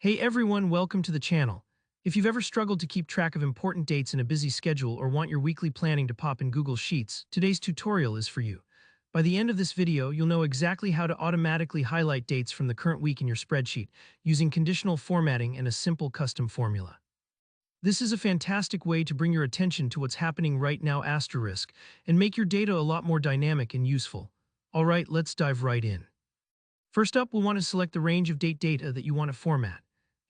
Hey everyone, welcome to the channel. If you've ever struggled to keep track of important dates in a busy schedule or want your weekly planning to pop in Google Sheets, today's tutorial is for you. By the end of this video, you'll know exactly how to automatically highlight dates from the current week in your spreadsheet using conditional formatting and a simple custom formula. This is a fantastic way to bring your attention to what's happening right now and make your data a lot more dynamic and useful. Alright, let's dive right in. First up, we'll want to select the range of date data that you want to format.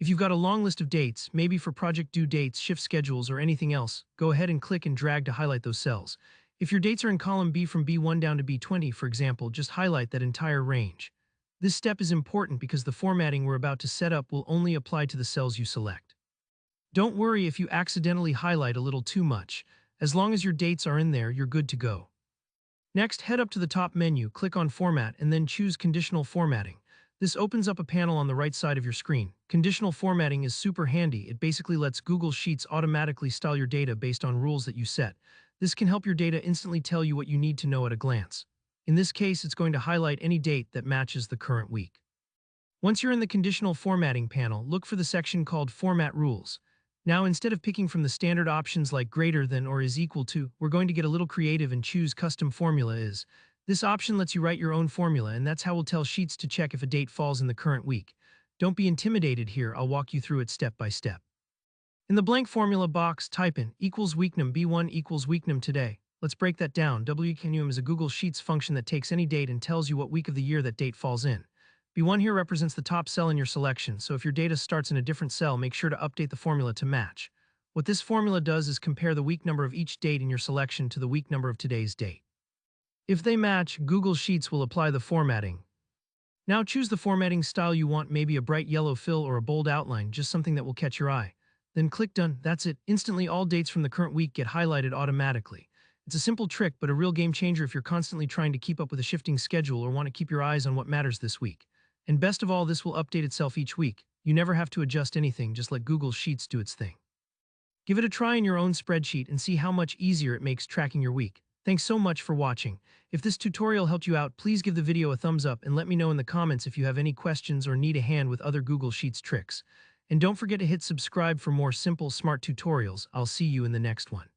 If you've got a long list of dates, maybe for project due dates, shift schedules, or anything else, go ahead and click and drag to highlight those cells. If your dates are in column B from B1 down to B20, for example, just highlight that entire range. This step is important because the formatting we're about to set up will only apply to the cells you select. Don't worry if you accidentally highlight a little too much. As long as your dates are in there, you're good to go. Next, head up to the top menu, click on Format, and then choose Conditional Formatting. This opens up a panel on the right side of your screen. Conditional formatting is super handy. It basically lets Google Sheets automatically style your data based on rules that you set. This can help your data instantly tell you what you need to know at a glance. In this case, it's going to highlight any date that matches the current week. Once you're in the conditional formatting panel, look for the section called Format Rules. Now, instead of picking from the standard options like greater than or is equal to, we're going to get a little creative and choose Custom Formula is. This option lets you write your own formula, and that's how we'll tell Sheets to check if a date falls in the current week. Don't be intimidated here, I'll walk you through it step by step. In the blank formula box, type in equals weeknum B1 equals weeknum today. Let's break that down. weeknum is a Google Sheets function that takes any date and tells you what week of the year that date falls in. B1 here represents the top cell in your selection, so if your data starts in a different cell, make sure to update the formula to match. What this formula does is compare the week number of each date in your selection to the week number of today's date. If they match, Google Sheets will apply the formatting. Now choose the formatting style you want, maybe a bright yellow fill or a bold outline, just something that will catch your eye. Then click Done. That's it. Instantly, all dates from the current week get highlighted automatically. It's a simple trick, but a real game changer if you're constantly trying to keep up with a shifting schedule or want to keep your eyes on what matters this week. And best of all, this will update itself each week. You never have to adjust anything, just let Google Sheets do its thing. Give it a try in your own spreadsheet and see how much easier it makes tracking your week. Thanks so much for watching. If this tutorial helped you out, please give the video a thumbs up and let me know in the comments if you have any questions or need a hand with other Google Sheets tricks. And don't forget to hit subscribe for more simple, smart tutorials. I'll see you in the next one.